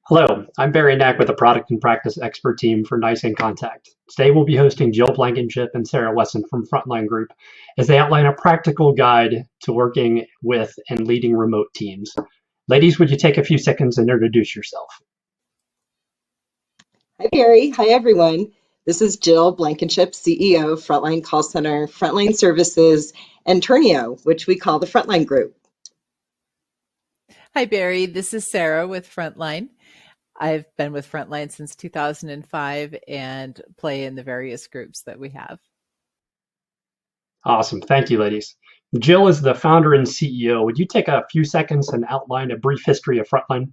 Hello, I'm Barry Knack with the Product and Practice Expert team for Nice in Contact. Today we'll be hosting Jill Blankenship and Sarah Wesson from Frontline Group as they outline a practical guide to working with and leading remote teams. Ladies, would you take a few seconds and introduce yourself? Hi, Barry. Hi, everyone. This is Jill Blankenship, CEO, Frontline Call Center, Frontline Services, and Turnio, which we call the Frontline Group. Hi, Barry. This is Sarah with Frontline. I've been with Frontline since 2005 and play in the various groups that we have. Awesome. Thank you, ladies. Jill is the founder and CEO. Would you take a few seconds and outline a brief history of Frontline?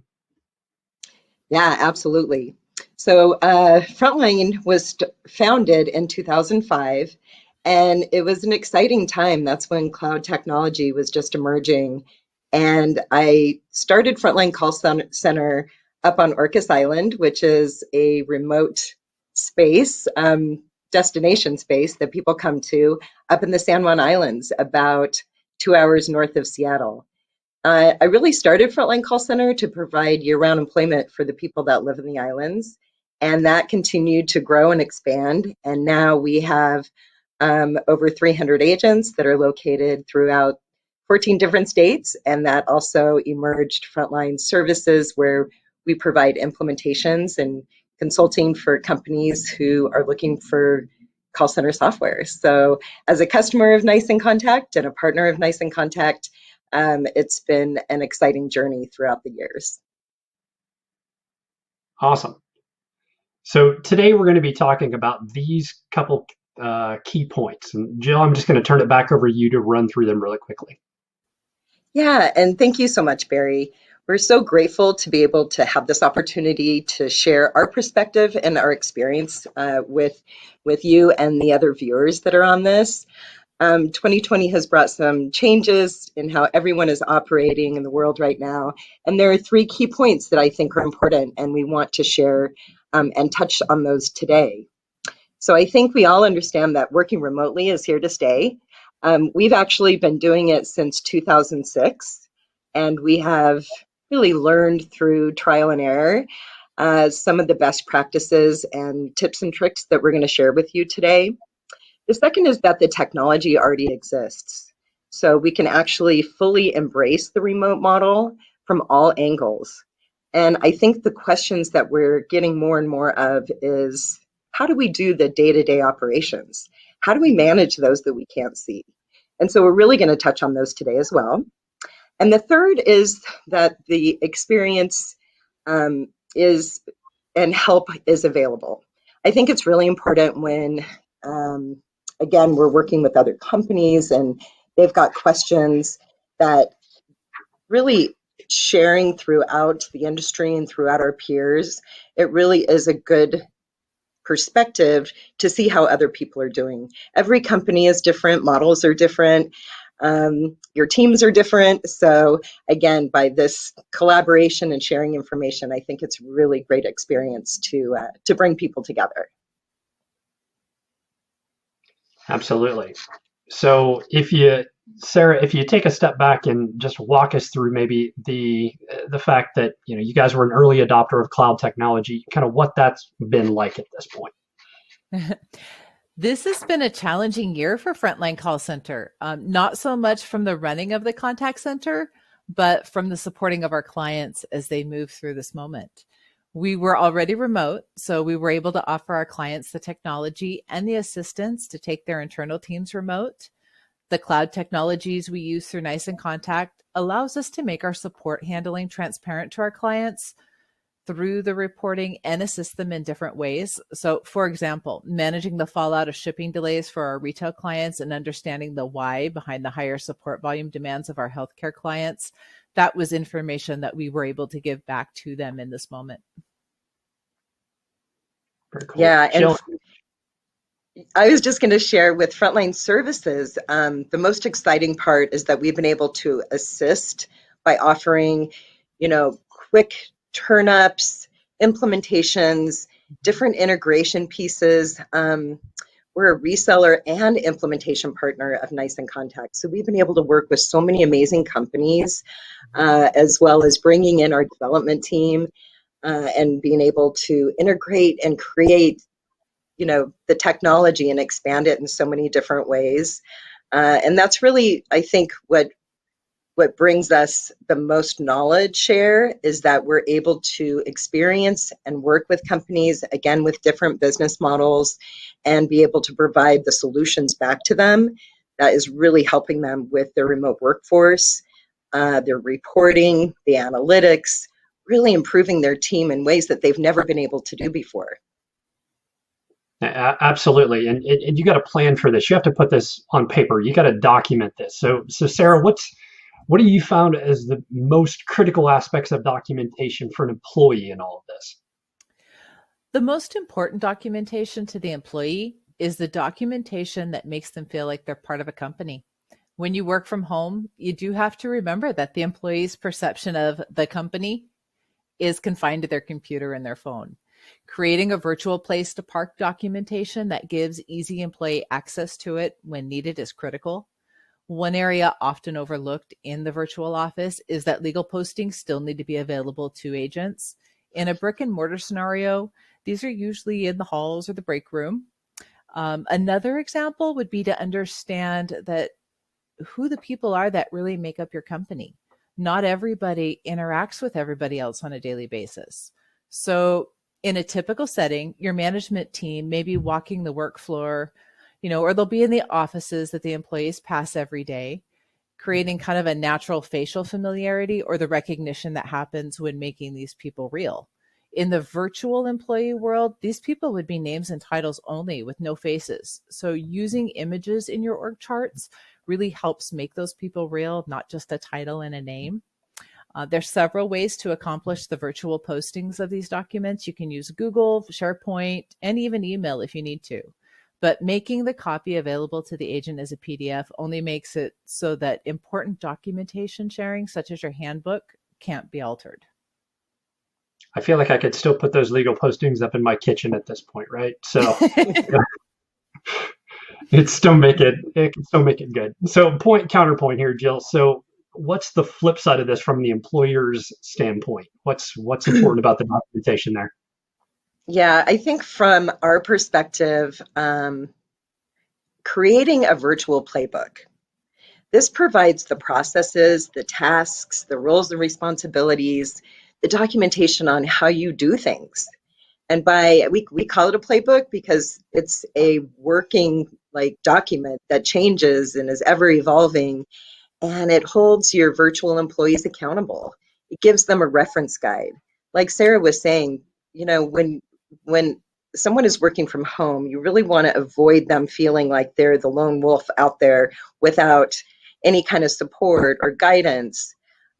Yeah, absolutely. So Frontline was founded in 2005, and it was an exciting time. That's when cloud technology was just emerging. And I started Frontline Call Center up on Orcas Island, which is a remote space, destination space that people come to up in the San Juan Islands, about 2 hours north of Seattle. I really started Frontline Call Center to provide year-round employment for the people that live in the islands, and that continued to grow and expand. And now we have over 300 agents that are located throughout 14 different states, and that also emerged Frontline Services, where we provide implementations and consulting for companies who are looking for call center software. So as a customer of Nice in Contact and a partner of Nice in Contact, it's been an exciting journey throughout the years. Awesome. So today we're going to be talking about these couple key points. And Jill, I'm just going to turn it back over to you to run through them really quickly. Yeah, and thank you so much, Barry. We're so grateful to be able to have this opportunity to share our perspective and our experience with you and the other viewers that are on this. 2020 has brought some changes in how everyone is operating in the world right now. And there are three key points that I think are important, and we want to share and touch on those today. So I think we all understand that working remotely is here to stay. We've actually been doing it since 2006, and we have really learned through trial and error some of the best practices and tips and tricks that we're going to share with you today. The second is that the technology already exists. So we can actually fully embrace the remote model from all angles. And I think the questions that we're getting more and more of is, how do we do the day-to-day operations? How do we manage those that we can't see? And so we're really going to touch on those today as well. And the third is that the experience is and help is available. I think it's really important when again, we're working with other companies and they've got questions that really sharing throughout the industry and throughout our peers, it really is a good perspective to see how other people are doing. Every company is different, models are different, your teams are different. So again, by this collaboration and sharing information, I think it's really great experience to bring people together. Absolutely. So Sarah, if you take a step back and just walk us through maybe the fact that you guys were an early adopter of cloud technology, kind of what that's been like at this point. This has been a challenging year for Frontline Call Center, not so much from the running of the contact center, but from the supporting of our clients as they move through this moment. We were already remote, so we were able to offer our clients the technology and the assistance to take their internal teams remote. The cloud technologies we use through Nice in Contact allows us to make our support handling transparent to our clients through the reporting and assist them in different ways. So for example, managing the fallout of shipping delays for our retail clients and understanding the why behind the higher support volume demands of our healthcare clients. That was information that we were able to give back to them in this moment. Very cool. Yeah, Jill, and I was just going to share with Frontline Services, the most exciting part is that we've been able to assist by offering, quick turn-ups, implementations, different integration pieces. We're a reseller and implementation partner of Nice in Contact. So we've been able to work with so many amazing companies, as well as bringing in our development team. and being able to integrate and create, the technology and expand it in so many different ways. And that's really, I think, what brings us the most knowledge share is that we're able to experience and work with companies, again, with different business models, and be able to provide the solutions back to them that is really helping them with their remote workforce, their reporting, the analytics, really improving their team in ways that they've never been able to do before. Absolutely, and you got to plan for this. You have to put this on paper. You got to document this. So Sarah, what do you found as the most critical aspects of documentation for an employee in all of this? The most important documentation to the employee is the documentation that makes them feel like they're part of a company. When you work from home, you do have to remember that the employee's perception of the company is confined to their computer and their phone. Creating a virtual place to park documentation that gives easy employee access to it when needed is critical. One area often overlooked in the virtual office is that legal postings still need to be available to agents. In a brick and mortar scenario, these are usually in the halls or the break room. Another example would be to understand that who the people are that really make up your company. Not everybody interacts with everybody else on a daily basis. So in a typical setting, your management team may be walking the work floor, or they'll be in the offices that the employees pass every day, creating kind of a natural facial familiarity or the recognition that happens when making these people real. In the virtual employee world, these people would be names and titles only with no faces. So using images in your org charts really helps make those people real, not just a title and a name. There's several ways to accomplish the virtual postings of these documents. You can use Google, SharePoint, and even email if you need to. But making the copy available to the agent as a PDF only makes it so that important documentation sharing, such as your handbook, can't be altered. I feel like I could still put those legal postings up in my kitchen at this point, right? So it can still make it good. So counterpoint here, Jill. So what's the flip side of this from the employer's standpoint? What's important about the documentation there? Yeah, I think from our perspective, creating a virtual playbook. This provides the processes, the tasks, the roles and responsibilities, the documentation on how you do things. And we call it a playbook because it's a working document that changes and is ever evolving, and it holds your virtual employees accountable. It gives them a reference guide. Like Sarah was saying, when someone is working from home, you really want to avoid them feeling like they're the lone wolf out there without any kind of support or guidance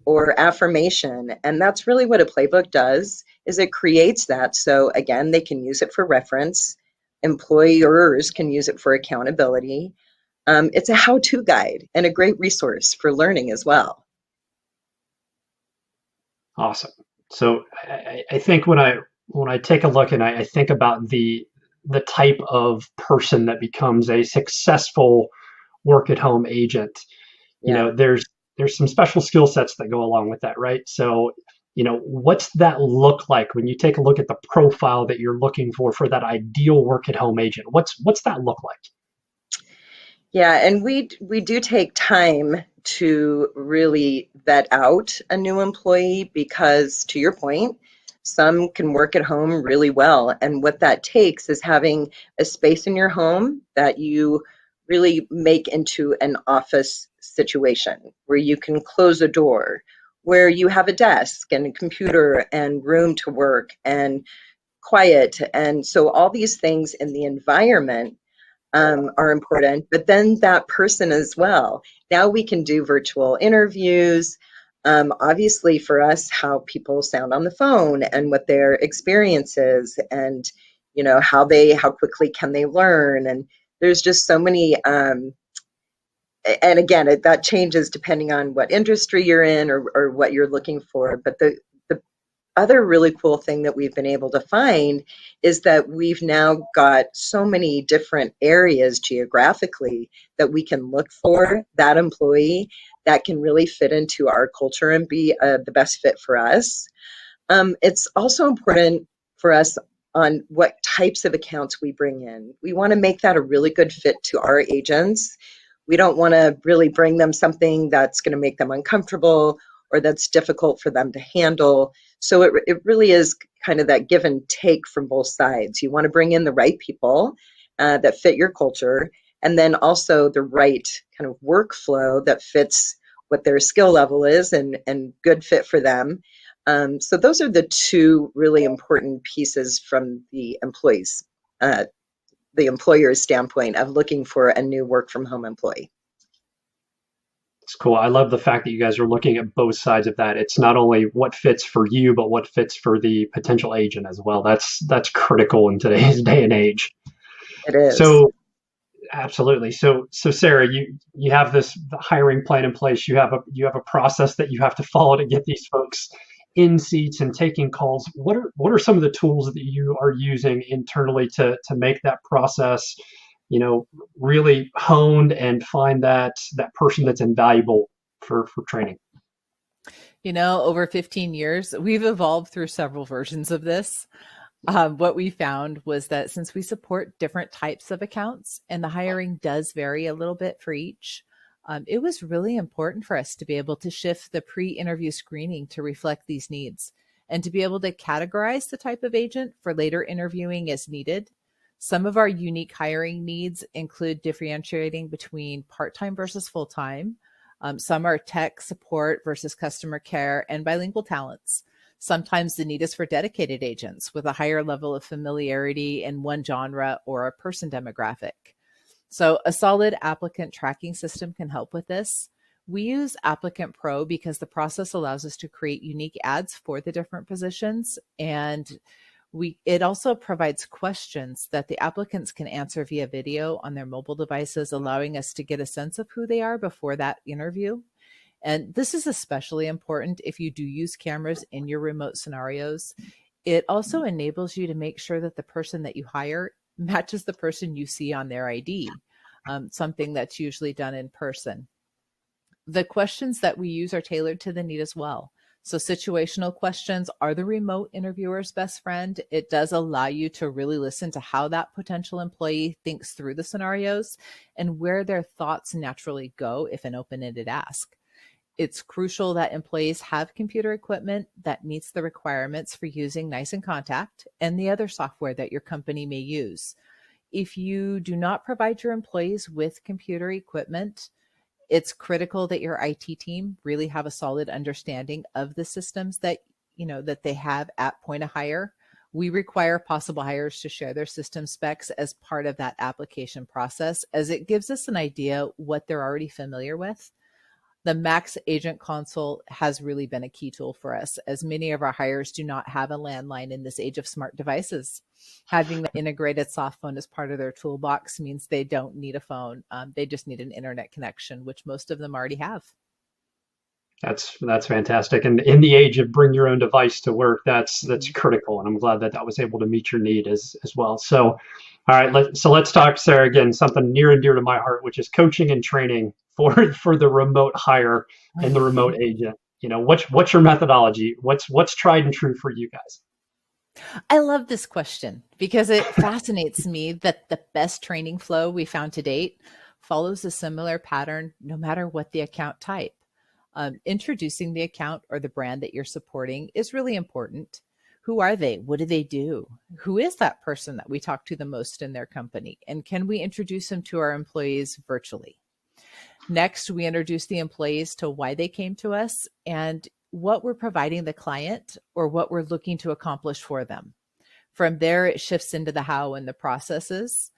or affirmation. And that's really what a playbook does, is it creates that. So again, they can use it for reference. Employers can use it for accountability. It's a how-to guide and a great resource for learning as well. Awesome. So I think when I take a look and I think about the type of person that becomes a successful work at home agent, there's some special skill sets that go along with that, right? So, what's that look like when you take a look at the profile that you're looking for that ideal work at home agent? What's that look like? Yeah, and we do take time to really vet out a new employee because, to your point, some can work at home really well. And what that takes is having a space in your home that you really make into an office situation where you can close a door, where you have a desk and a computer and room to work and quiet. And so all these things in the environment are important, but then that person as well. Now we can do virtual interviews. Obviously for us, how people sound on the phone and what their experience is, and how quickly can they learn. And there's just so many, and again, that changes depending on what industry you're in or what you're looking for. But the other really cool thing that we've been able to find is that we've now got so many different areas geographically that we can look for that employee that can really fit into our culture and be the best fit for us. It's also important for us on what types of accounts we bring in. We want to make that a really good fit to our agents. We don't want to really bring them something that's going to make them uncomfortable or that's difficult for them to handle. So it really is kind of that give and take from both sides. You want to bring in the right people that fit your culture, and then also the right kind of workflow that fits what their skill level is and good fit for them. So those are the two really important pieces from the employer's standpoint of looking for a new work from home employee. It's cool. I love the fact that you guys are looking at both sides of that. It's not only what fits for you, but what fits for the potential agent as well. That's critical in today's day and age. It is. So absolutely. So Sarah, you have this hiring plan in place. You have a process that you have to follow to get these folks in seats and taking calls. What are some of the tools that you are using internally to make that process, really honed and find that person that's invaluable for training? Over 15 years, we've evolved through several versions of this. What we found was that since we support different types of accounts and the hiring does vary a little bit for each, it was really important for us to be able to shift the pre-interview screening to reflect these needs and to be able to categorize the type of agent for later interviewing as needed. Some of our unique hiring needs include differentiating between part-time versus full-time. Some are tech support versus customer care and bilingual talents. Sometimes the need is for dedicated agents with a higher level of familiarity in one genre or a person demographic. So a solid applicant tracking system can help with this. We use Applicant Pro because the process allows us to create unique ads for the different positions, and it also provides questions that the applicants can answer via video on their mobile devices, allowing us to get a sense of who they are before that interview. And this is especially important if you do use cameras in your remote scenarios. It also enables you to make sure that the person that you hire matches the person you see on their ID, something that's usually done in person. The questions that we use are tailored to the need as well. So situational questions are the remote interviewer's best friend. It does allow you to really listen to how that potential employee thinks through the scenarios and where their thoughts naturally go if an open-ended ask. It's crucial that employees have computer equipment that meets the requirements for using Nice in Contact and the other software that your company may use. If you do not provide your employees with computer equipment, it's critical that your IT team really have a solid understanding of the systems that they have at point of hire. We require possible hires to share their system specs as part of that application process, as it gives us an idea what they're already familiar with. The Max Agent Console has really been a key tool for us, as many of our hires do not have a landline in this age of smart devices. Having the integrated soft phone as part of their toolbox means they don't need a phone. They just need an internet connection, which most of them already have. That's fantastic. And in the age of bring your own device to work, that's critical. And I'm glad that was able to meet your need as well. So, all right, let's talk, Sarah, again, something near and dear to my heart, which is coaching and training for the remote hire and the remote agent. What's your methodology? What's tried and true for you guys? I love this question because it fascinates me that the best training flow we found to date follows a similar pattern no matter what the account type. Introducing the account or the brand that you're supporting is really important. Who are they? What do they do? Who is that person that we talk to the most in their company? And can we introduce them to our employees virtually? Next, we introduce the employees to why they came to us and what we're providing the client or what we're looking to accomplish for them. From there, it shifts into the how and the processes.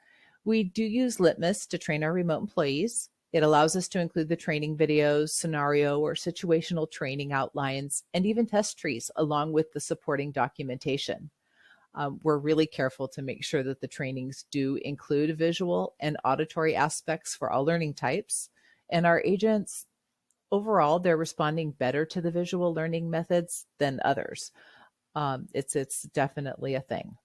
We do use Litmus to train our remote employees. It allows us to include the training videos, scenario or situational training outlines, and even test trees along with the supporting documentation. We're really careful to make sure that the trainings do include visual and auditory aspects for all learning types. And our agents, overall, they're responding better to the visual learning methods than others. It's definitely a thing.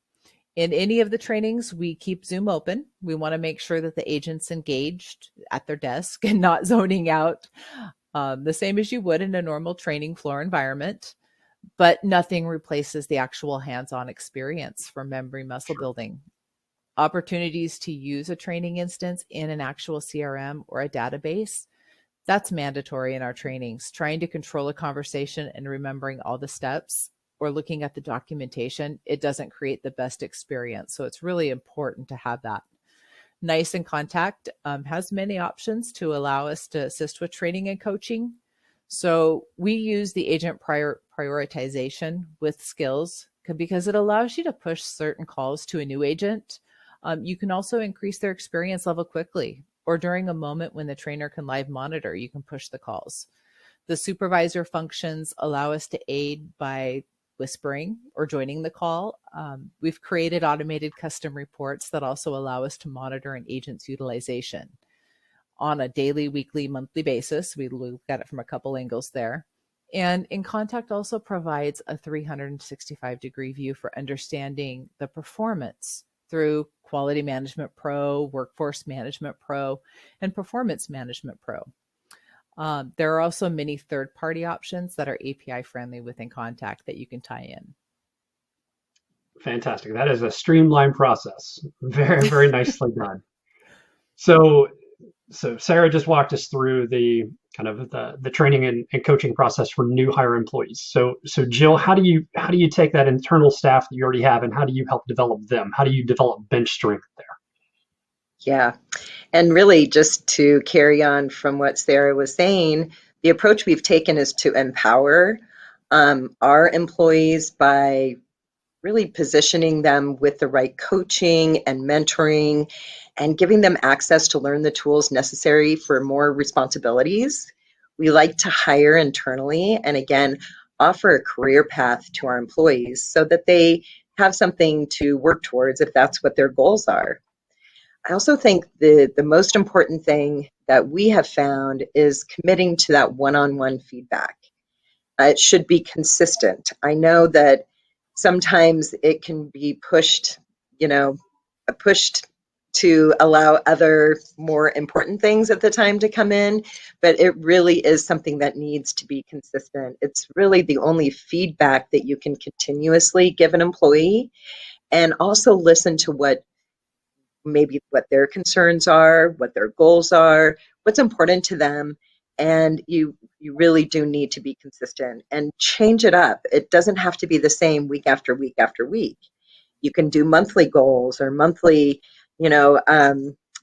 In any of the trainings, we keep Zoom open. We want to make sure that the agent's engaged at their desk and not zoning out, the same as you would in a normal training floor environment. but nothing replaces the actual hands-on experience for memory muscle building. Opportunities to use a training instance in an actual CRM or a database, that's mandatory in our trainings. Trying to control a conversation and remembering all the steps or looking at the documentation, it doesn't create the best experience. So it's really important to have that. Nice in Contact has many options to allow us to assist with training and coaching. So we use the agent prioritization with skills because it allows you to push certain calls to a new agent. You can also increase their experience level quickly, or during a moment when the trainer can live monitor, you can push the calls. The supervisor functions allow us to aid by whispering or joining the call. We've created automated custom reports that also allow us to monitor an agent's utilization on a daily, weekly, monthly basis. We look at it from a couple angles there. And In Contact also provides a 365-degree view for understanding the performance through Quality Management Pro, Workforce Management Pro, and Performance Management Pro. There are also many third-party options that are API friendly within Contact that you can tie in. Fantastic. That is a streamlined process. Very, very nicely done. So Sarah just walked us through the kind of the training and coaching process for new hire employees. So Jill, how do you take that internal staff that you already have and how do you help develop them? How do you develop bench strength there? Yeah. And really, just to carry on from what Sarah was saying, the approach we've taken is to empower our employees by really positioning them with the right coaching and mentoring and giving them access to learn the tools necessary for more responsibilities. We like to hire internally and again, offer a career path to our employees so that they have something to work towards if that's what their goals are. I also think the most important thing that we have found is committing to that one-on-one feedback. It should be consistent. I know that sometimes it can be pushed to allow other more important things at the time to come in, but it really is something that needs to be consistent. It's really the only feedback that you can continuously give an employee, and also listen to what their concerns are, what their goals are, what's important to them. And you really do need to be consistent and change it up. It doesn't have to be the same week after week after week. You can do monthly goals or monthly,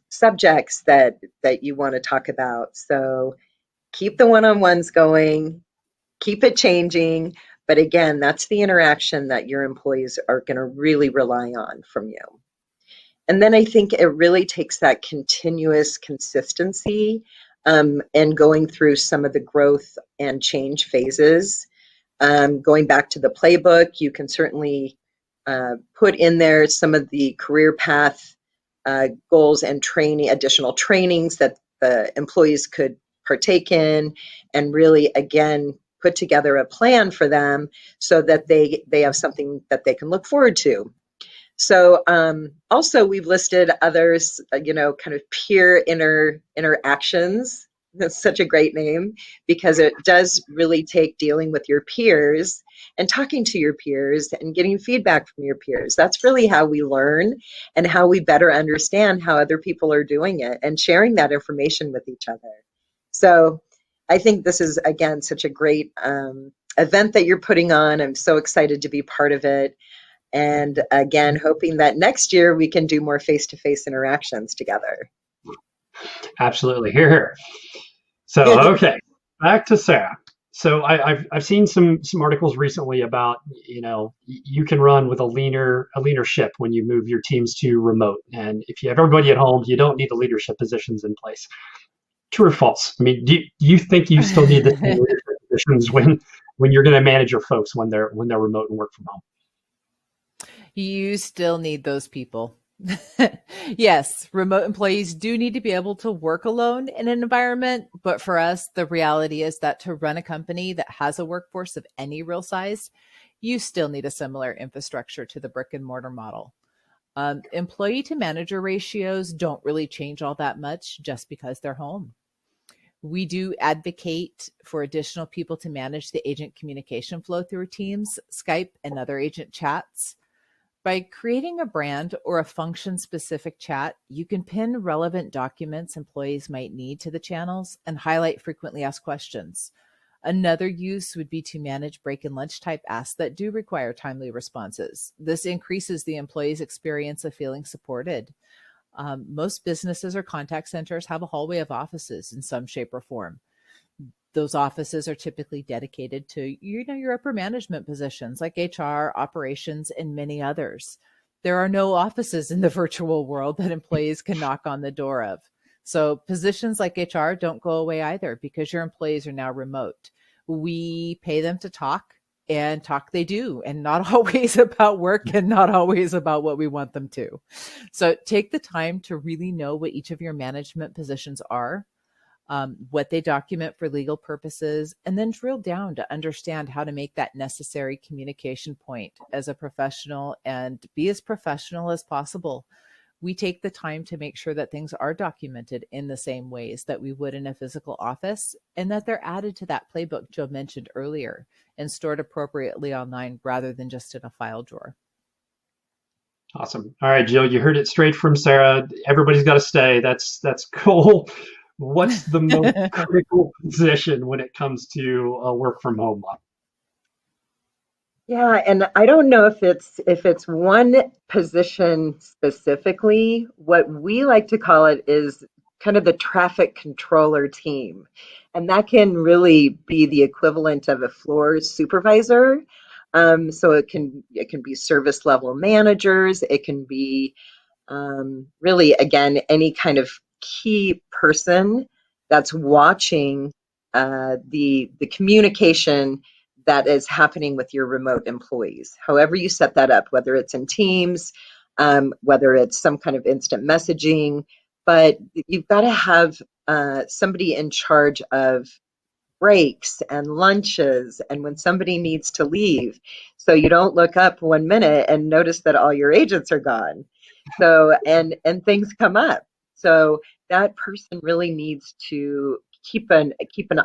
subjects that you want to talk about. So keep the one-on-ones going, keep it changing. But again, that's the interaction that your employees are going to really rely on from you. And then I think it really takes that continuous consistency and going through some of the growth and change phases. Going back to the playbook, you can certainly put in there some of the career path goals and additional trainings that the employees could partake in, and really, again, put together a plan for them so that they have something that they can look forward to. So also we've listed others, kind of peer interactions. That's such a great name because it does really take dealing with your peers and talking to your peers and getting feedback from your peers. That's really how we learn and how we better understand how other people are doing it and sharing that information with each other. So I think this is, again, such a great event that you're putting on. I'm so excited to be part of it. And again, hoping that next year we can do more face-to-face interactions together. Absolutely. Here. So, okay, back to Sarah. So I've seen some articles recently about, you can run with a leaner ship when you move your teams to remote. And if you have everybody at home, you don't need the leadership positions in place. True or false? I mean, do you think you still need the leadership positions when you're going to manage your folks when they're remote and work from home? You still need those people. Yes, remote employees do need to be able to work alone in an environment. But for us, the reality is that to run a company that has a workforce of any real size, you still need a similar infrastructure to the brick and mortar model. Employee to manager ratios don't really change all that much just because they're home. We do advocate for additional people to manage the agent communication flow through Teams, Skype, and other agent chats. By creating a brand or a function-specific chat, you can pin relevant documents employees might need to the channels and highlight frequently asked questions. Another use would be to manage break and lunch type asks that do require timely responses. This increases the employee's experience of feeling supported. Most businesses or contact centers have a hallway of offices in some shape or form. Those offices are typically dedicated to, your upper management positions like HR, operations, and many others. There are no offices in the virtual world that employees can knock on the door of. So positions like HR don't go away either because your employees are now remote. We pay them to talk, and talk they do, and not always about work and not always about what we want them to. So take the time to really know what each of your management positions are, what they document for legal purposes, and then drill down to understand how to make that necessary communication point as a professional and be as professional as possible. We take the time to make sure that things are documented in the same ways that we would in a physical office, and that they're added to that playbook Joe mentioned earlier and stored appropriately online rather than just in a file drawer. Awesome. All right, Jill, you heard it straight from Sarah. Everybody's got to stay. That's cool. What's the most critical position when it comes to a work from home model? Yeah, and I don't know if it's one position specifically. What we like to call it is kind of the traffic controller team. And that can really be the equivalent of a floor supervisor. So it can be service level managers, it can be really, again, any kind of key person that's watching the communication that is happening with your remote employees. However you set that up, whether it's in Teams, whether it's some kind of instant messaging, but you've got to have somebody in charge of breaks and lunches and when somebody needs to leave. So you don't look up 1 minute and notice that all your agents are gone. So, and things come up. So that person really needs to keep an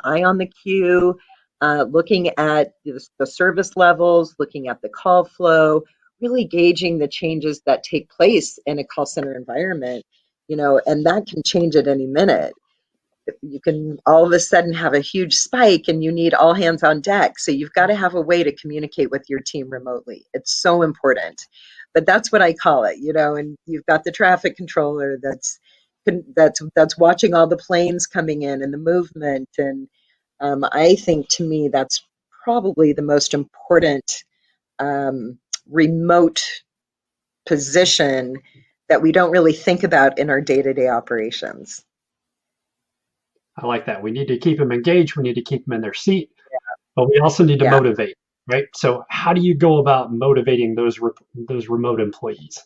eye on the queue, looking at the service levels, looking at the call flow, really gauging the changes that take place in a call center environment, and that can change at any minute. You can all of a sudden have a huge spike and you need all hands on deck. So you've got to have a way to communicate with your team remotely. It's so important. But that's what I call it, and you've got the traffic controller that's watching all the planes coming in and the movement. And I think, to me, that's probably the most important remote position that we don't really think about in our day-to-day operations. I like that. We need to keep them engaged. We need to keep them in their seat, but we also need to motivate, right? So how do you go about motivating those remote employees?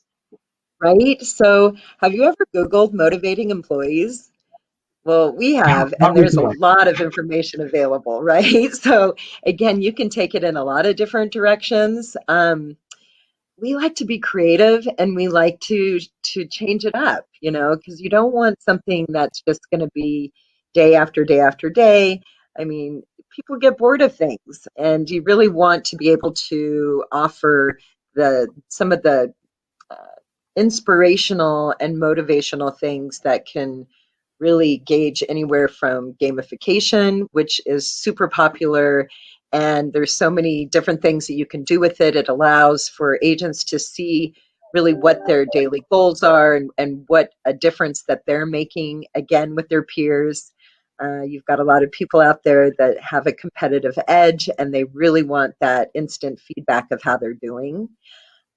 Right. So have you ever Googled motivating employees? Well, we have, Not and there's a recently. lot of information available, right? So again, you can take it in a lot of different directions. We like to be creative and we like to change it up, because you don't want something that's just going to be day after day after day. I mean, people get bored of things, and you really want to be able to offer some of the inspirational and motivational things that can really gauge anywhere from gamification, which is super popular. And there's so many different things that you can do with it. It allows for agents to see really what their daily goals are and what a difference that they're making, again, with their peers. You've got a lot of people out there that have a competitive edge and they really want that instant feedback of how they're doing.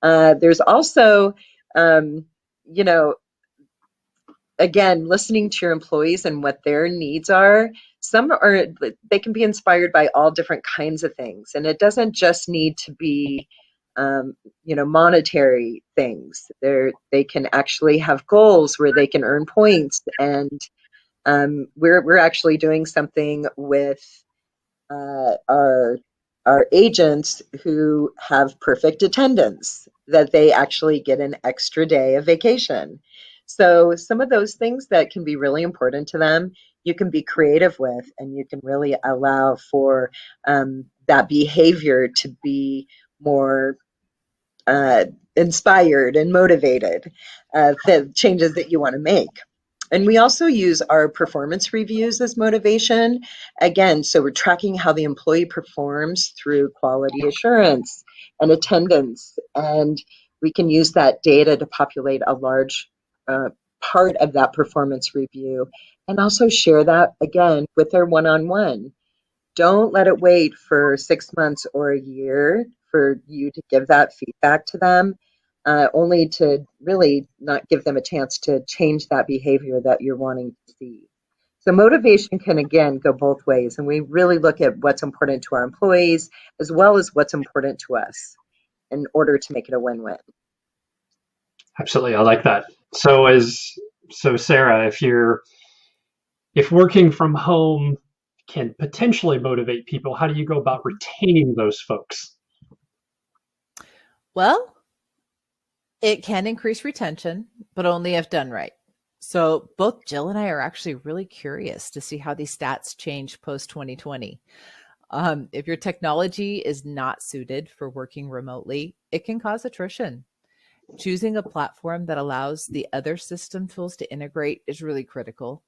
There's also, again, listening to your employees and what their needs are. They can be inspired by all different kinds of things. And it doesn't just need to be, monetary things. They can actually have goals where they can earn points. And we're actually doing something with our agents who have perfect attendance, that they actually get an extra day of vacation. So some of those things that can be really important to them, you can be creative with, and you can really allow for that behavior to be more inspired and motivated, the changes that you want to make. And we also use our performance reviews as motivation. Again, so we're tracking how the employee performs through quality assurance and attendance. And we can use that data to populate a large part of that performance review, and also share that again with their one-on-one. Don't let it wait for 6 months or a year for you to give that feedback to them, only to really not give them a chance to change that behavior that you're wanting to see. So motivation can, again, go both ways. And we really look at what's important to our employees as well as what's important to us in order to make it a win-win. Absolutely. I like that. So Sarah, if working from home can potentially motivate people, how do you go about retaining those folks? Well, it can increase retention, but only if done right. So both Jill and I are actually really curious to see how these stats change post 2020. If your technology is not suited for working remotely, it can cause attrition. Choosing a platform that allows the other system tools to integrate is really critical.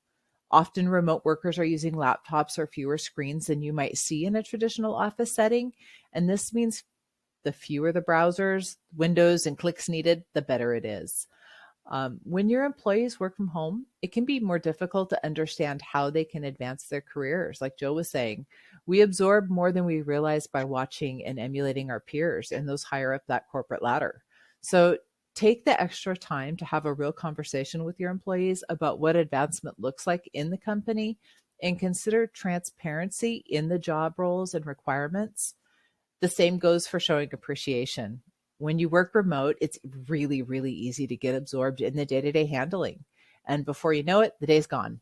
Often remote workers are using laptops or fewer screens than you might see in a traditional office setting. And this means the fewer the browsers, windows, and clicks needed, the better it is. When your employees work from home, it can be more difficult to understand how they can advance their careers. Like Joe was saying, we absorb more than we realize by watching and emulating our peers and those higher up that corporate ladder. So take the extra time to have a real conversation with your employees about what advancement looks like in the company, and consider transparency in the job roles and requirements. The same goes for showing appreciation. When you work remote, it's really, really easy to get absorbed in the day-to-day handling. And before you know it, the day's gone.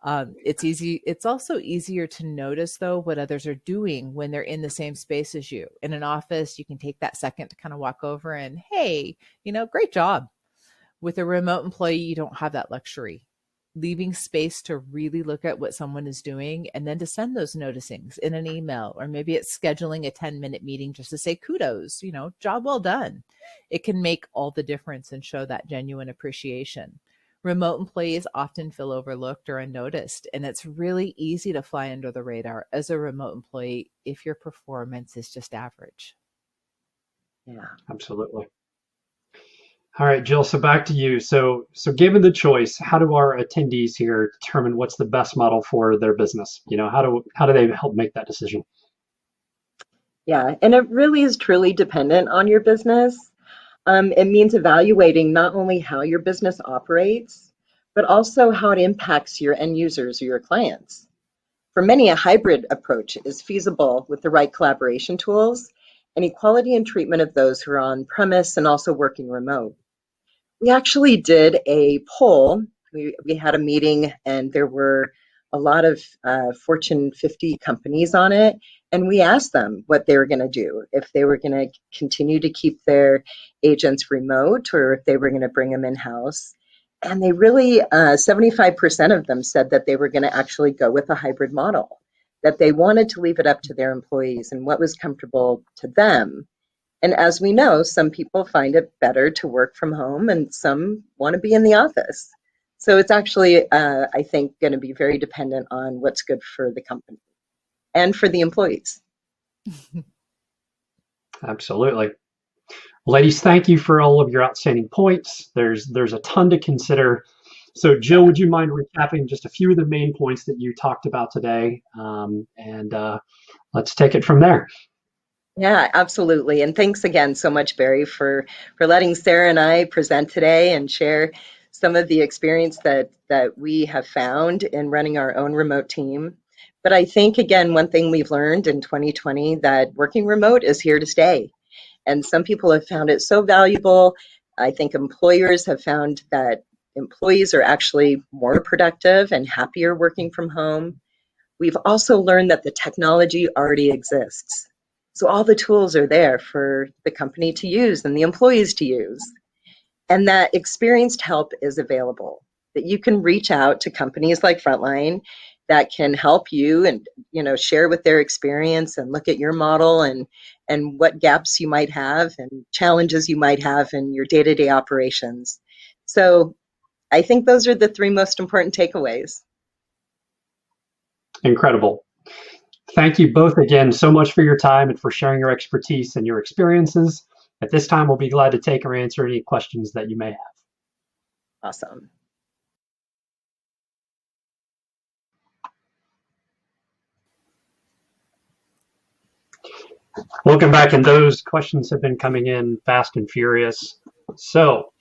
It's easy. It's also easier to notice, though, what others are doing when they're in the same space as you. In an office, you can take that second to kind of walk over and, hey, great job. With a remote employee, you don't have that luxury. Leaving space to really look at what someone is doing, and then to send those noticings in an email, or maybe it's scheduling a 10-minute meeting just to say kudos, job well done. It can make all the difference and show that genuine appreciation. Remote employees often feel overlooked or unnoticed, and it's really easy to fly under the radar as a remote employee if your performance is just average. Yeah, absolutely. All right, Jill, so back to you. So given the choice, how do our attendees here determine what's the best model for their business? How do they help make that decision? Yeah, and it really is truly dependent on your business. It means evaluating not only how your business operates, but also how it impacts your end users or your clients. For many, a hybrid approach is feasible with the right collaboration tools and equality and treatment of those who are on premise and also working remote. We actually did a poll. We had a meeting, and there were a lot of Fortune 50 companies on it, and we asked them what they were going to do, if they were going to continue to keep their agents remote or if they were going to bring them in-house. And they really, 75% of them said that they were going to actually go with a hybrid model, that they wanted to leave it up to their employees and what was comfortable to them. And as we know, some people find it better to work from home and some want to be in the office. So it's actually, I think, going to be very dependent on what's good for the company and for the employees. Absolutely. Ladies, thank you for all of your outstanding points. There's a ton to consider. So Jill, would you mind recapping just a few of the main points that you talked about today? And let's take it from there. Yeah, absolutely. And thanks again so much, Barry, for letting Sarah and I present today and share some of the experience that we have found in running our own remote team. But I think, again, one thing we've learned in 2020, that working remote is here to stay. And some people have found it so valuable. I think employers have found that employees are actually more productive and happier working from home. We've also learned that the technology already exists. So all the tools are there for the company to use and the employees to use. And that experienced help is available. that you can reach out to companies like Frontline that can help you and, share with their experience and look at your model and what gaps you might have and challenges you might have in your day-to-day operations. So I think those are the three most important takeaways. Incredible. Thank you both again so much for your time and for sharing your expertise and your experiences. At this time, we'll be glad to take or answer any questions that you may have. Awesome. Welcome back, and those questions have been coming in fast and furious. So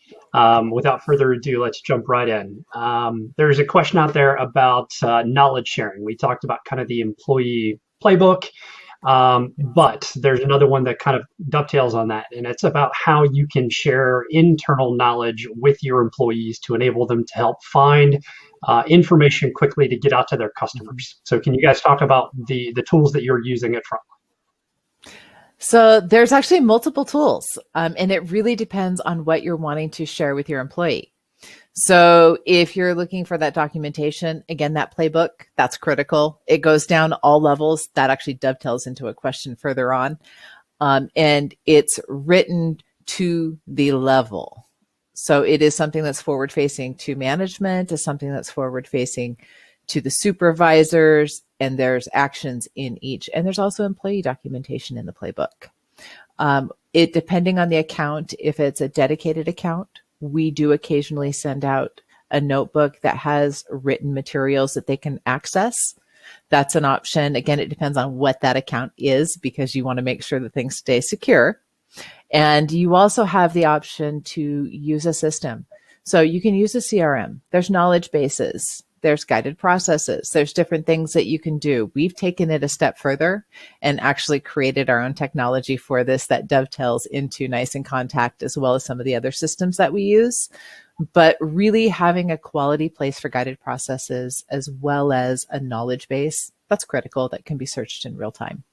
without further ado, let's jump right in. There's a question out there about knowledge sharing. We talked about kind of the employee playbook, but there's another one that kind of dovetails on that, and it's about how you can share internal knowledge with your employees to enable them to help find information quickly to get out to their customers. So can you guys talk about the tools that you're using at Frontline? So there's actually multiple tools, and it really depends on what you're wanting to share with your employee. So if you're looking for that documentation, again, that playbook, that's critical. It goes down all levels. That actually dovetails into a question further on. And it's written to the level. So it is something that's forward facing to management, is something that's forward facing to the supervisors, and there's actions in each. And there's also employee documentation in the playbook. It depending on the account, if it's a dedicated account, we do occasionally send out a notebook that has written materials that they can access. That's an option. Again, it depends on what that account is, because you want to make sure that things stay secure. And you also have the option to use a system. So you can use a CRM. There's knowledge bases. There's guided processes. There's different things that you can do. We've taken it a step further and actually created our own technology for this that dovetails into Nice in Contact, as well as some of the other systems that we use. But really having a quality place for guided processes, as well as a knowledge base, that's critical, that can be searched in real time.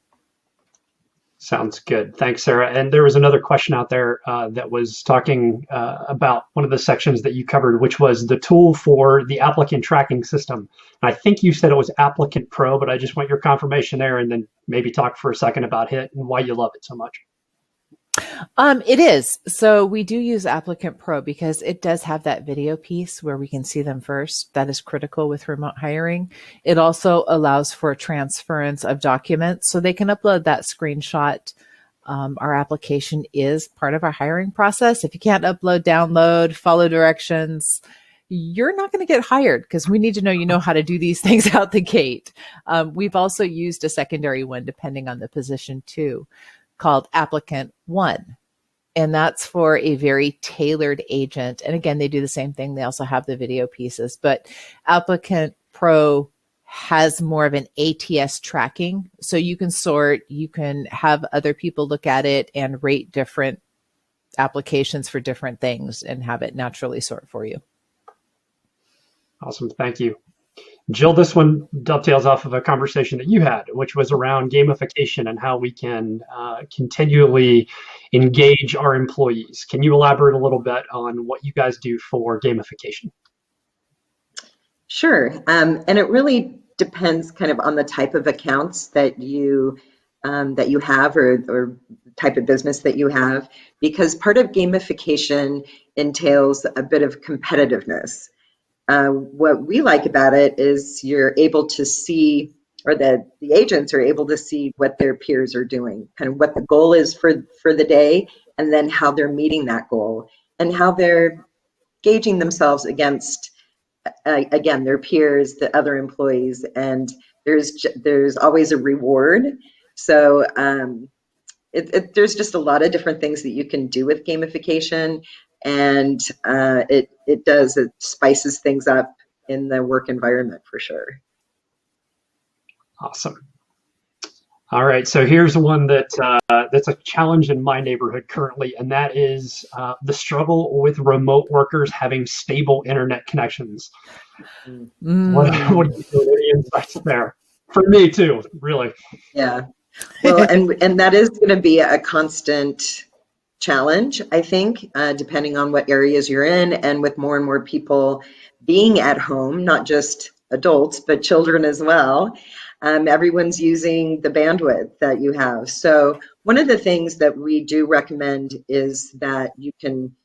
Sounds good. Thanks, Sarah. And there was another question out there that was talking about one of the sections that you covered, which was the tool for the applicant tracking system. And I think you said it was Applicant Pro, but I just want your confirmation there, and then maybe talk for a second about it and why you love it so much. It is. So we do use Applicant Pro because it does have that video piece where we can see them first. That is critical with remote hiring. It also allows for transference of documents, so they can upload that screenshot. Our application is part of our hiring process. If you can't upload, download, follow directions, you're not going to get hired, because we need to know you know how to do these things out the gate. We've also used a secondary one depending on the position too, called Applicant One. And that's for a very tailored agent. And again, they do the same thing. They also have the video pieces, but Applicant Pro has more of an ATS tracking. So you can sort, you can have other people look at it and rate different applications for different things and have it naturally sort for you. Awesome. Thank you. Jill, this one dovetails off of a conversation that you had, which was around gamification and how we can continually engage our employees. Can you elaborate a little bit on what you guys do for gamification? Sure. And it really depends kind of on the type of accounts that you have, or type of business that you have, because part of gamification entails a bit of competitiveness. What we like about it is you're able to see, or the agents are able to see what their peers are doing, kind of what the goal is for the day, and then how they're meeting that goal, and how they're gauging themselves against, again, their peers, the other employees, and there's always a reward. So there's just a lot of different things that you can do with gamification. And it spices things up in the work environment for sure. Awesome. All right, so here's one that's a challenge in my neighborhood currently, and that is the struggle with remote workers having stable internet connections. What are the insights there? For me too, really. Yeah. Well, and that is going to be a constant challenge, I think, depending on what areas you're in, and with more and more people being at home, not just adults, but children as well. Everyone's using the bandwidth that you have. So one of the things that we do recommend is that you can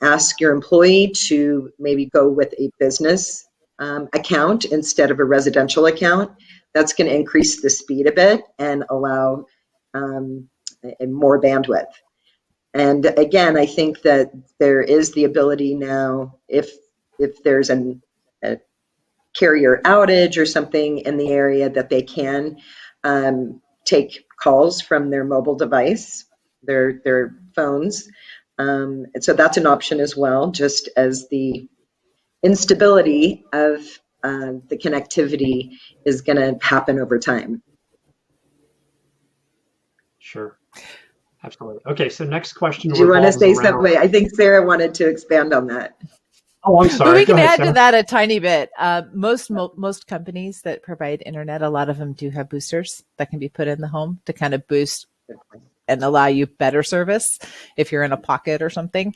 ask your employee to maybe go with a business account instead of a residential account. That's going to increase the speed a bit and allow more bandwidth. And again, I think that there is the ability now, if there's a carrier outage or something in the area, that they can take calls from their mobile device, their phones. And so that's an option as well, just as the instability of the connectivity is going to happen over time. Sure. Absolutely. Okay, so next question. Do you want to say something? I think Sarah wanted to expand on that. Oh, I'm sorry. But we can ahead, add Sarah. to that a tiny bit. Most companies that provide internet, a lot of them do have boosters that can be put in the home to kind of boost and allow you better service if you're in a pocket or something.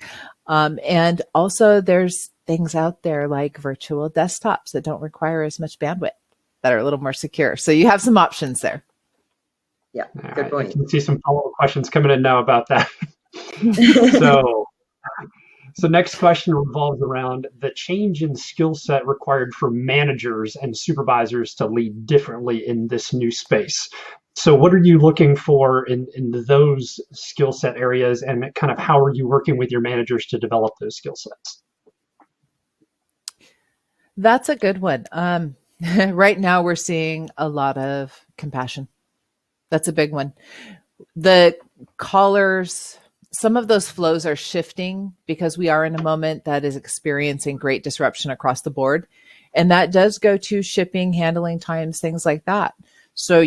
And also there's things out there like virtual desktops that don't require as much bandwidth, that are a little more secure. So you have some options there. Yeah, All good right. point. I can see some follow-up questions coming in now about that. So next question revolves around the change in skill set required for managers and supervisors to lead differently in this new space. So what are you looking for in those skill set areas, and kind of how are you working with your managers to develop those skill sets? That's a good one. Right now we're seeing a lot of compassion. That's a big one. The callers, some of those flows are shifting because we are in a moment that is experiencing great disruption across the board. And that does go to shipping, handling times, things like that. So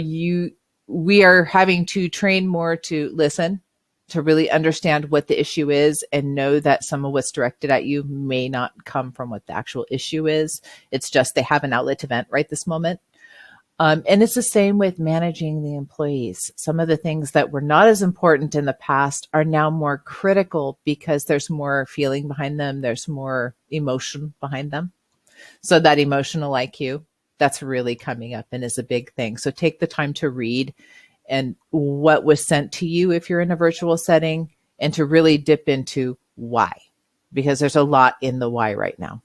we are having to train more to listen, to really understand what the issue is, and know that some of what's directed at you may not come from what the actual issue is. It's just they have an outlet to vent right this moment. And it's the same with managing the employees. Some of the things that were not as important in the past are now more critical because there's more feeling behind them. There's more emotion behind them. So that emotional IQ, that's really coming up and is a big thing. So take the time to read and what was sent to you if you're in a virtual setting, and to really dip into why, because there's a lot in the why right now.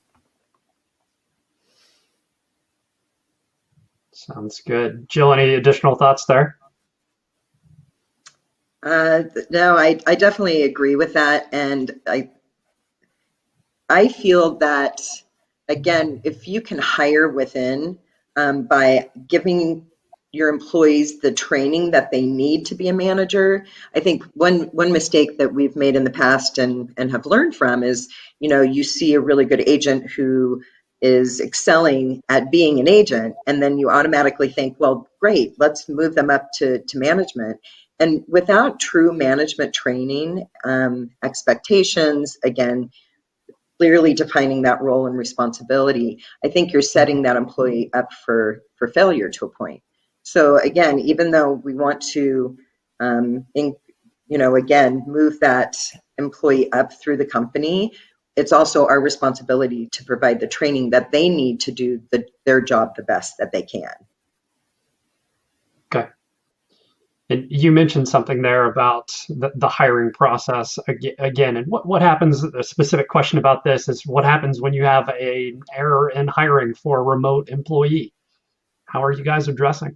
Sounds good. Jill, any additional thoughts there? No, I definitely agree with that. And I feel that, again, if you can hire within by giving your employees the training that they need to be a manager. I think one mistake that we've made in the past and have learned from is, you see a really good agent who is excelling at being an agent, and then you automatically think, well, great, let's move them up to management. And without true management training, expectations, again, clearly defining that role and responsibility, I think you're setting that employee up for failure to a point. So again, even though we want to, again, move that employee up through the company, it's also our responsibility to provide the training that they need to do their job the best that they can. Okay. And you mentioned something there about the hiring process again, and what happens, a specific question about this is what happens when you have an error in hiring for a remote employee? How are you guys addressing?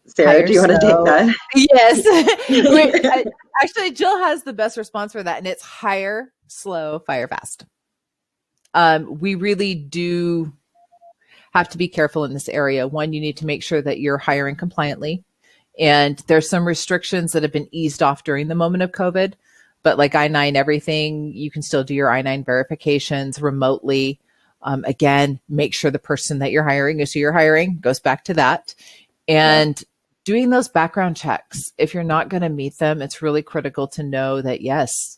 Sarah, do you want to take that? Yes. Actually, Jill has the best response for that, and it's hire slow, fire fast. We really do have to be careful in this area. One, you need to make sure that you're hiring compliantly. And there's some restrictions that have been eased off during the moment of COVID, but like I-9 everything, you can still do your I-9 verifications remotely. Again, make sure the person that you're hiring is who you're hiring, goes back to that. And doing those background checks, if you're not going to meet them, it's really critical to know that, yes,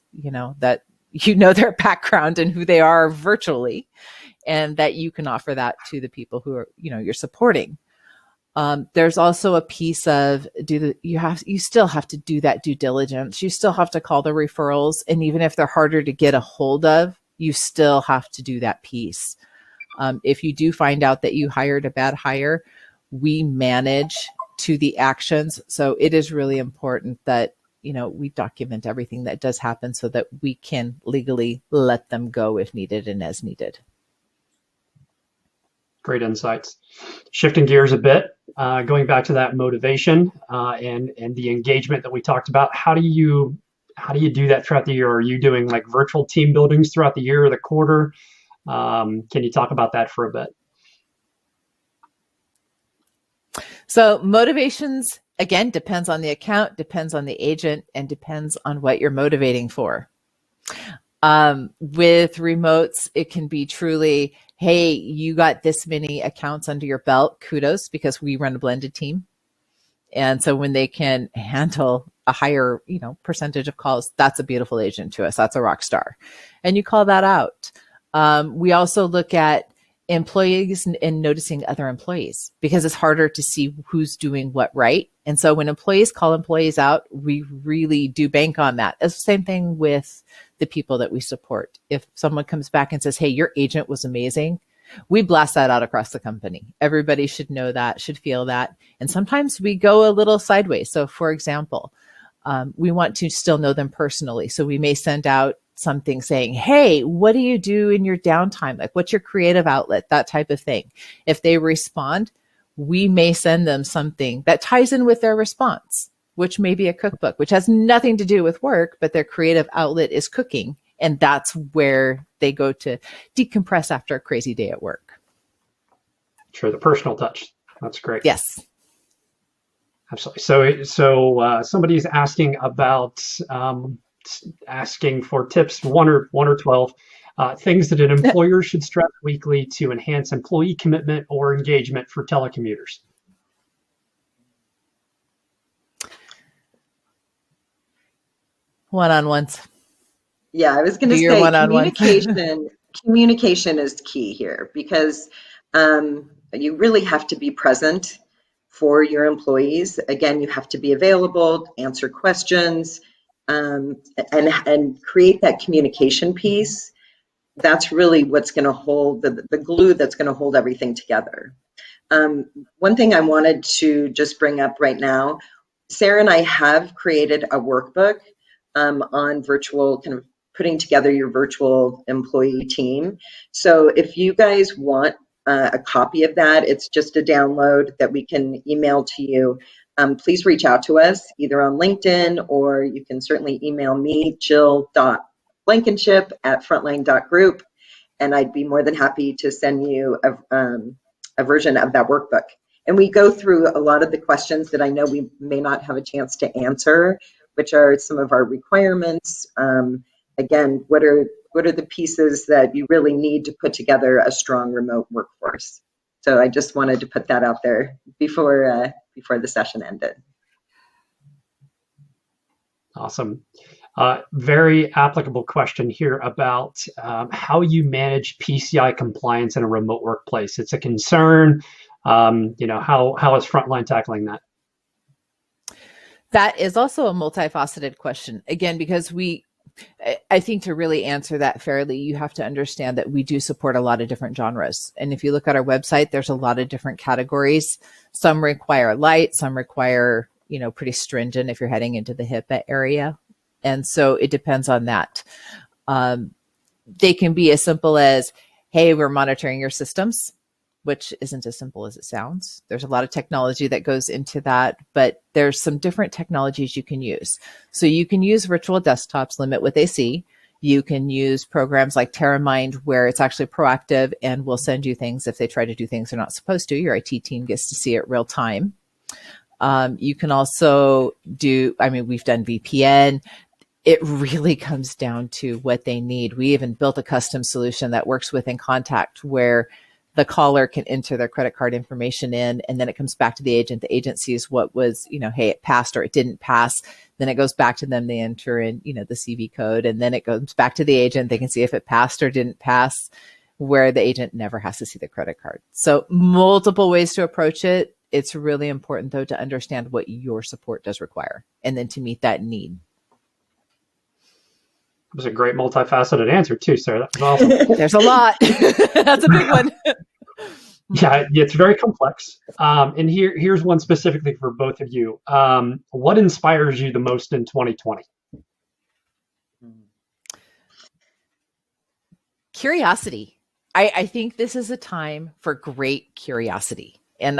that their background and who they are virtually, and that you can offer that to the people who are, you're supporting. There's also a piece of you still have to do that due diligence. You still have to call the referrals. And even if they're harder to get a hold of, you still have to do that piece. If you do find out that you hired a bad hire, we manage to the actions. So it is really important that, we document everything that does happen so that we can legally let them go if needed and as needed. Great insights. Shifting gears a bit, going back to that motivation and the engagement that we talked about. How do you do that throughout the year? Are you doing like virtual team buildings throughout the year or the quarter? Can you talk about that for a bit? So motivations, again, depends on the account, depends on the agent, and depends on what you're motivating for. With remotes, it can be truly, hey, you got this many accounts under your belt, kudos, because we run a blended team. And so when they can handle a higher, percentage of calls, that's a beautiful agent to us. That's a rock star. And you call that out. We also look at employees and noticing other employees because it's harder to see who's doing what right. And so when employees call employees out, we really do bank on that. It's the same thing with the people that we support. If someone comes back and says, hey, your agent was amazing, we blast that out across the company. Everybody should know that, should feel that. And sometimes we go a little sideways. So for example, we want to still know them personally. So we may send out something saying, hey, what do you do in your downtime? Like, what's your creative outlet? That type of thing. If they respond, we may send them something that ties in with their response, which may be a cookbook, which has nothing to do with work, but their creative outlet is cooking. And that's where they go to decompress after a crazy day at work. Sure, the personal touch. That's great. Yes. Absolutely. So somebody's asking about asking for tips, one or 12, things that an employer should stress weekly to enhance employee commitment or engagement for telecommuters. One-on-ones. Yeah, I was going to say communication is key here because you really have to be present for your employees. Again, you have to be available, answer questions, and create that communication piece. That's really what's going to hold the glue that's going to hold everything together. One thing I wanted to just bring up right now, Sarah and I have created a workbook on virtual, kind of putting together your virtual employee team. So if you guys want a copy of that, it's just a download that we can email to you. Please reach out to us either on LinkedIn, or you can certainly email me, jill.blankenship@frontline.group, and I'd be more than happy to send you a version of that workbook. And we go through a lot of the questions that I know we may not have a chance to answer, which are some of our requirements. Again, what are the pieces that you really need to put together a strong remote workforce? So I just wanted to put that out there before the session ended. Awesome. Very applicable question here about how you manage PCI compliance in a remote workplace. It's a concern. How is Frontline tackling that? That is also a multifaceted question. Again, because I think to really answer that fairly, you have to understand that we do support a lot of different genres. And if you look at our website, there's a lot of different categories. Some require light, some require, pretty stringent if you're heading into the HIPAA area. And so it depends on that. They can be as simple as, hey, we're monitoring your systems, which isn't as simple as it sounds. There's a lot of technology that goes into that, but there's some different technologies you can use. So you can use virtual desktops, limit what they see. You can use programs like TerraMind, where it's actually proactive and will send you things if they try to do things they're not supposed to. Your IT team gets to see it real time. You can also we've done VPN. It really comes down to what they need. We even built a custom solution that works with InContact, where the caller can enter their credit card information in, and then it comes back to the agent. The agent sees what was, hey, it passed or it didn't pass. Then it goes back to them. They enter in, the CV code, and then it goes back to the agent. They can see if it passed or didn't pass, where the agent never has to see the credit card. So multiple ways to approach it. It's really important, though, to understand what your support does require and then to meet that need. It was a great multifaceted answer too, Sarah. That was awesome. There's a lot. That's a big one. Yeah, it's very complex. And here's one specifically for both of you. What inspires you the most in 2020? Curiosity. I think this is a time for great curiosity. And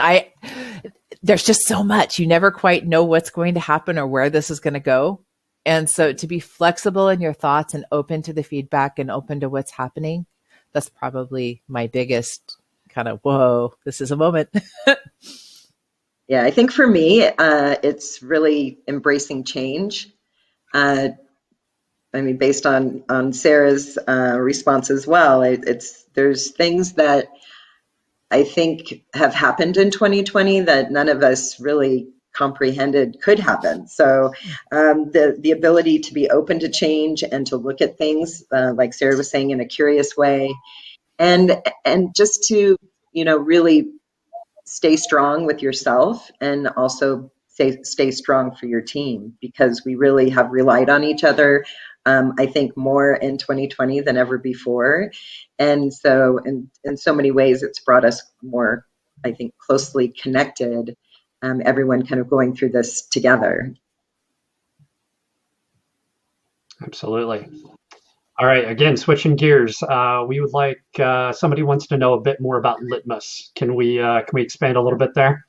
there's just so much. You never quite know what's going to happen or where this is going to go. And so to be flexible in your thoughts and open to the feedback and open to what's happening, that's probably my biggest kind of, whoa, this is a moment. Yeah, I think for me, it's really embracing change. I mean, based on Sarah's response as well, there's things that I think have happened in 2020 that none of us really comprehended could happen. So the ability to be open to change and to look at things, like Sarah was saying, in a curious way, and just to, really stay strong with yourself and also stay strong for your team, because we really have relied on each other, I think, more in 2020 than ever before. And so in so many ways, it's brought us more, I think, closely connected, everyone kind of going through this together. Absolutely. All right, again, switching gears, we would like, somebody wants to know a bit more about Litmus. Can we expand a little bit there?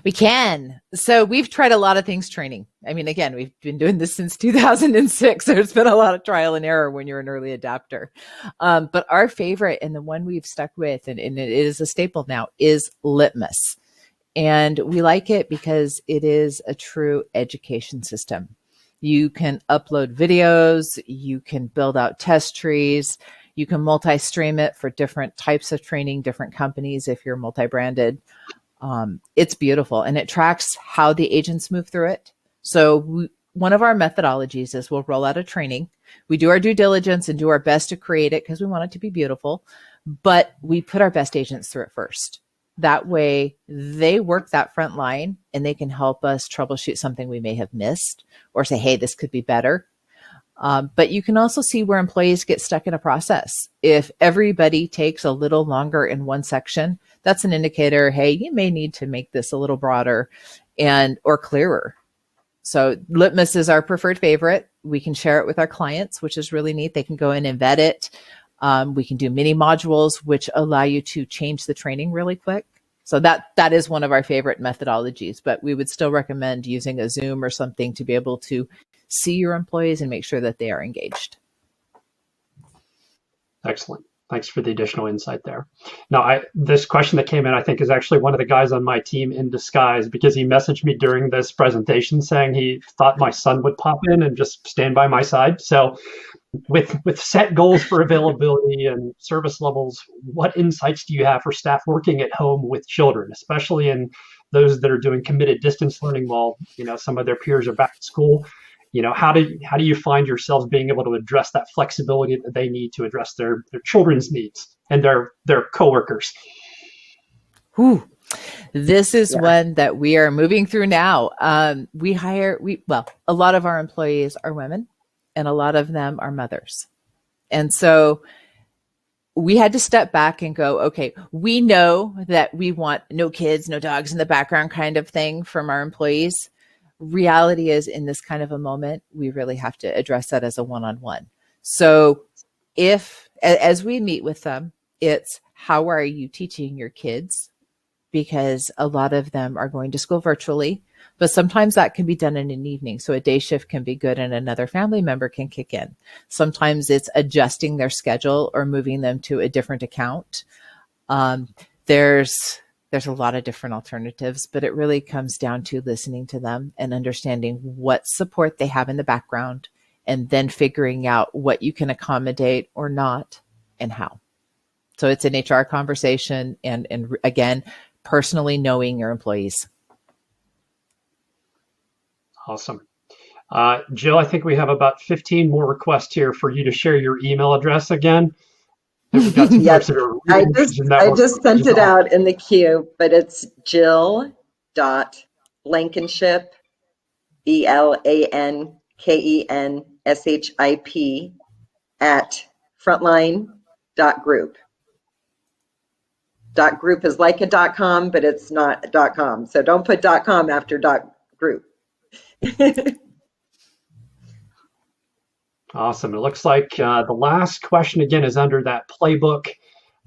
We can. So we've tried a lot of things training. I mean, again, we've been doing this since 2006. So it's been a lot of trial and error when you're an early adapter. But our favorite, and the one we've stuck with, and it is a staple now, is Litmus. And we like it because it is a true education system. You can upload videos, you can build out test trees, you can multi-stream it for different types of training, different companies if you're multi-branded. It's beautiful, and it tracks how the agents move through it. So one of our methodologies is we'll roll out a training. We do our due diligence and do our best to create it because we want it to be beautiful, but we put our best agents through it first. That way they work that front line and they can help us troubleshoot something we may have missed or say, hey, this could be better. But you can also see where employees get stuck in a process. If everybody takes a little longer in one section, that's an indicator, hey, you may need to make this a little broader or clearer. So Litmus is our preferred favorite. We can share it with our clients, which is really neat. They can go in and vet it. We can do mini modules, which allow you to change the training really quick. So that is one of our favorite methodologies, but we would still recommend using a Zoom or something to be able to see your employees and make sure that they are engaged. Excellent. Thanks for the additional insight there. Now, this question that came in, I think, is actually one of the guys on my team in disguise, because he messaged me during this presentation saying he thought my son would pop in and just stand by my side. So with set goals for availability and service levels, what insights do you have for staff working at home with children, especially in those that are doing committed distance learning while, some of their peers are back at school? How do you find yourselves being able to address that flexibility that they need to address their children's needs and their coworkers? Ooh, this is one that we are moving through now. A lot of our employees are women and a lot of them are mothers. And so we had to step back and go, okay, we know that we want no kids, no dogs in the background kind of thing from our employees. Reality is, in this kind of a moment, we really have to address that as a one-on-one. So as we meet with them, it's how are you teaching your kids? Because a lot of them are going to school virtually, but sometimes that can be done in an evening. So a day shift can be good and another family member can kick in. Sometimes it's adjusting their schedule or moving them to a different account. There's a lot of different alternatives, but it really comes down to listening to them and understanding what support they have in the background, and then figuring out what you can accommodate or not and how. So it's an HR conversation and again, personally knowing your employees. Awesome. Jill, I think we have about 15 more requests here for you to share your email address again. We've got some Yes, folks that are I leading just some I network just sent as it well. out in the queue, but it's Jill.Blankenship, BLANKENSHIP at frontline.group. .group is like a .com, but it's not .com. So don't put .com after .group. Awesome. It looks like the last question again is under that playbook.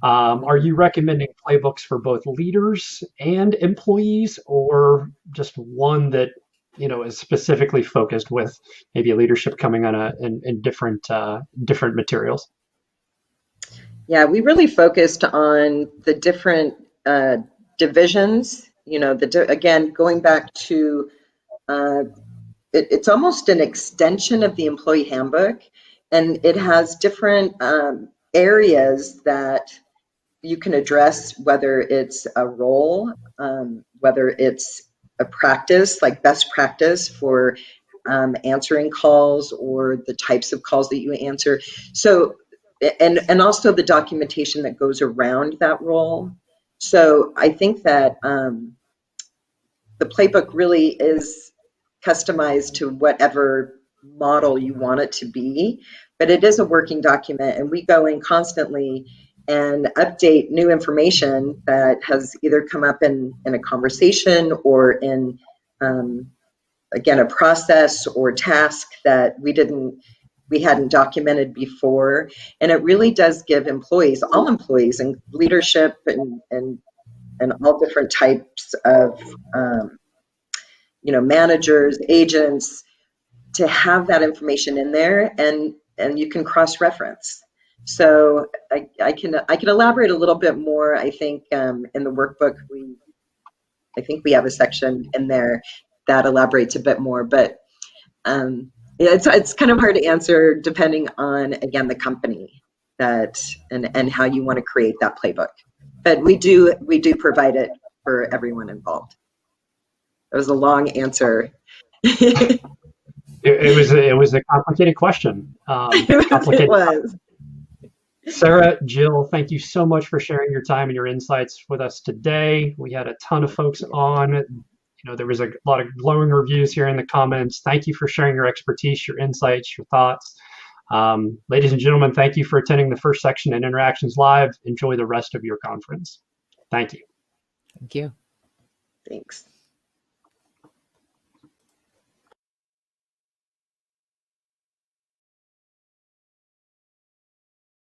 Are you recommending playbooks for both leaders and employees, or just one that is specifically focused with maybe leadership coming on in different materials? Yeah, we really focused on the different divisions. Again, going back to it's almost an extension of the employee handbook, and it has different areas that you can address, whether it's a role, whether it's a practice, like best practice for answering calls or the types of calls that you answer. So, and also the documentation that goes around that role. So I think that the playbook really is customized to whatever model you want it to be, but it is a working document, and we go in constantly and update new information that has either come up in a conversation or in again a process or task that we hadn't documented before. And it really does give employees, all employees, and leadership and all different types of managers, agents, to have that information in there, and you can cross-reference. So I can elaborate a little bit more. I think in the workbook I think we have a section in there that elaborates a bit more, but it's kind of hard to answer depending on, again, the company that and how you want to create that playbook. But we do provide it for everyone involved. That was a long answer. It was a complicated question. It was. Sarah, Jill, thank you so much for sharing your time and your insights with us today. We had a ton of folks on. There was a lot of glowing reviews here in the comments. Thank you for sharing your expertise, your insights, your thoughts. Ladies and gentlemen, thank you for attending the first section in Interactions Live. Enjoy the rest of your conference. Thank you. Thank you. Thanks.